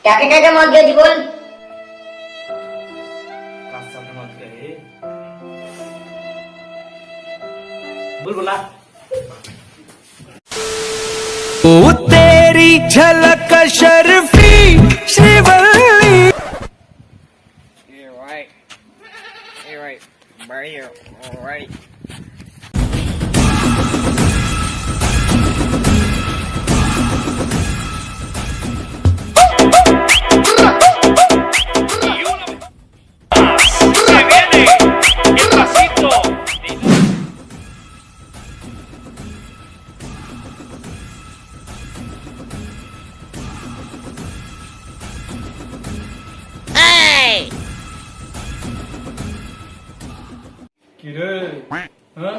কাকে কাকে মদ খেয়েছি বল। কার সাথে মদ খেয়ে বলবো না। ओ तेरी झलक शर्फी श्रीवल्ली কি রে হ্যাঁ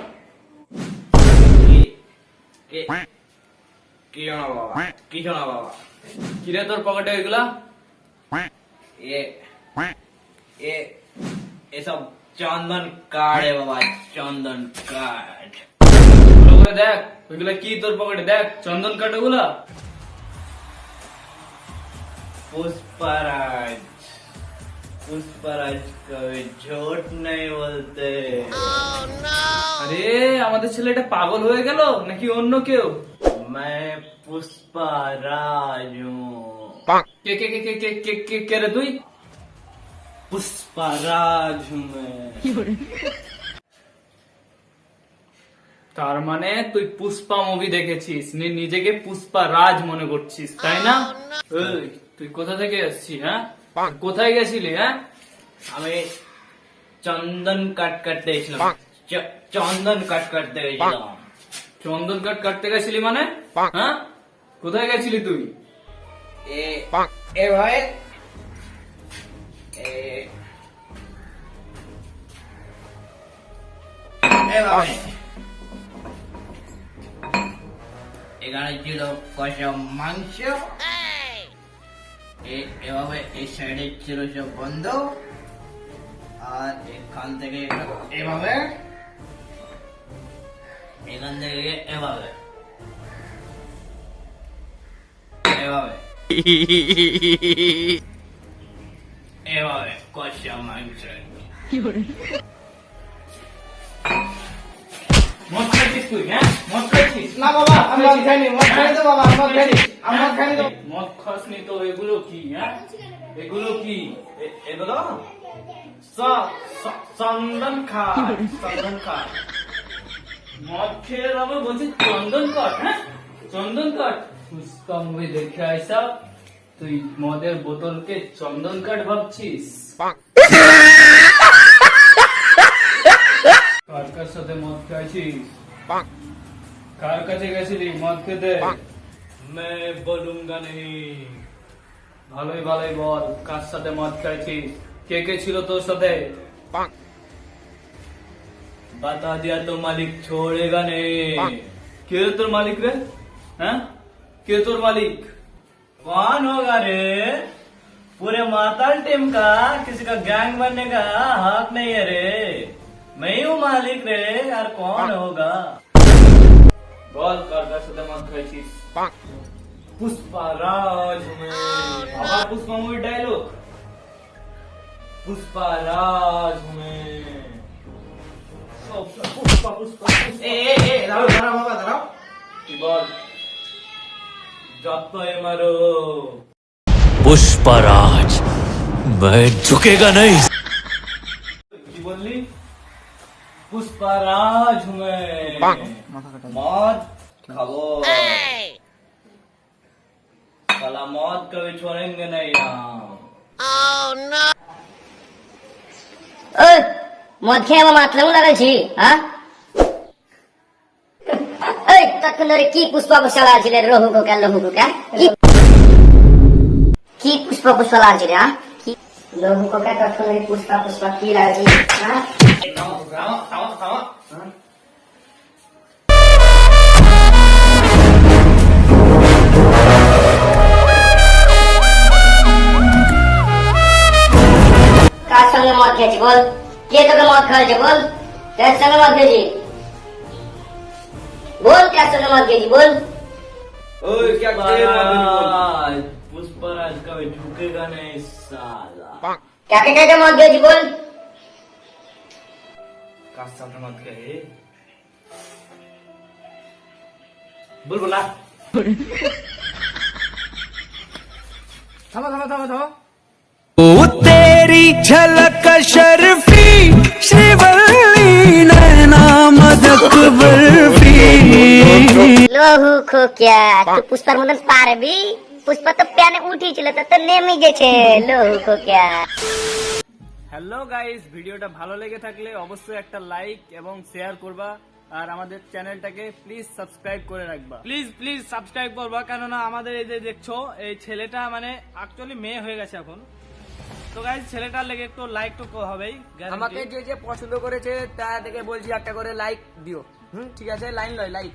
কি শোনা বাবা কি শোনা বাবা কি রে তোর পকেটে এগুলা এ এসব চন্দন কার্ড বাবা চন্দন কার্ড ওগুলো দেখ ওইগুলা কি তোর পকেটে দেখ চন্দন কার্ড ওগুলা पुष्पराज पुष्पराज कभी झूठ नहीं बोलते। আরে আমাদের ছেলেটা পাগল হয়ে গেল নাকি অন্য কেউ? मैं पुष्पराज हूँ। কে কে কে কে কে কে কে কে রে তুই? पुष्पराज हूँ मैं। তার মানে তুই পুষ্পা মুভি দেখেছিস, নিজেকে পুষ্পা রাজ মনে করছিস তাই না? এই, তুই কোথা থেকে আসছিস? হ্যাঁ কোথায় গেছিলি? হ্যাঁ আমি চন্দন কাট কাটতে গেছিলাম। চন্দন কাট কাটতে গেছিলাম। চন্দন কাট কাটতে গেছিলি মানে? হ্যাঁ কোথায় গেছিলি তুই? এ ভাই এ ভাই এখানে ছিল কষা মাংস, এভাবে এই সাইডে ছিল সব বন্ধ, আর এখান থেকে এভাবে, এখান থেকে এভাবে এভাবে এভাবে কষা মাংস। মদ খাইছিস তুই? হ্যাঁ মদ খাইছিস? না বাবা আমি মদ খাইনি, মদ খাইনি তো বাবা, মদ খাইনি, আমি মদ খাইনি তো। মদ খাসনি তো এগুলো কি? হ্যাঁ এগুলো কি? এগুলো চন্দন কাঠ, চন্দন কাঠ। মদ খেয়ে আমি বলছি চন্দন কাঠ। হ্যাঁ চন্দন কাঠ? পুষ্পা মুভি দেখে আইসা তুই মদের বোতলকে চন্দন কাঠ ভাবছিস? কার কার সাথে মদ খাইছিস? কার কাছে গেছিলি মদ খেতে? मैं बोलूंगा नहीं। ভালোই ভালোই বল কার সাথে মদ খাইছিস? কে কে ছিল তোর সাথে? बता दिया तो मालिक छोड़ेगा नहीं। কে তোর মালিক রে? হ্যাঁ কে তোর मालिक? कौन होगा रे? पूरे माताल टीम का किसी का गैंग बनने का हक नहीं है रे। मैं ही हूँ मालिक रे, यार कौन होगा? बोल कर साथे मत खाइছিস? पुष्पराज में आवाज पुष्पा मूवी डायलॉग पुष्पराज में पुष्पा पुष्पा এ দাঁড়াও দাঁড়াও বাবা দাঁড়াও। কি বল? যতই মারো पुष्पराज मैं झुकेगा नहीं। কি বললি? पुष्पराज में मौत खाओ साला, मौत कभी छोड़ेंगे नहीं हम। ওই মদ খেয়ে আমার মাথা লাগাইছি? হ্যাঁ এই তখন ধরে কি পুষ্পা পুষ্পা ছিল রহু কোকা লহু কোকা? কি পুষ্পা পুষ্পা লাগছিল? হ্যাঁ কি লহু কোকা তখন ধরে পুষ্পা পুষ্পা কি লাগছিল? হ্যাঁ কার সঙ্গে মদ খেয়েছি বল? কে তোকে মদ খাওয়াছে বল? কার সঙ্গে মদ খেয়েছি বল? কার সঙ্গে মদ খেয়েছি বল? ओए क्या पुष्पराज कभी झुकेगा नहीं साला। क्या मौत गई बोल। কার সাথে মত গয়ে बोल बोला। থামো থামো থামো থামো ओ तेरी झलक शर्फी श्रीवल्ली नैना मदक बर्फी লোহু খোকিয়া তুই পুষ্পার মতন পারবি? পুষ্পা তো প্যানে উঠিছিল তো নেমে গেছে লোহু খোকিয়া। হ্যালো গাইস, ভিডিওটা ভালো লেগে থাকলে অবশ্যই একটা লাইক এবং শেয়ার করবা, আর আমাদের চ্যানেলটাকে প্লিজ সাবস্ক্রাইব করে রাখবা। প্লিজ প্লিজ সাবস্ক্রাইব করবা, কেননা আমাদের এই যে দেখছো এই ছেলেটা মানে অ্যাকচুয়ালি মেয়ে হয়ে গেছে এখন। তো গাইজ ছেলেটার লেগে একটু লাইক তো হবেই। আমাকে যে যে পছন্দ করেছে তা দেখে বলছি একটা করে লাইক দিও। ঠিক আছে, লাইক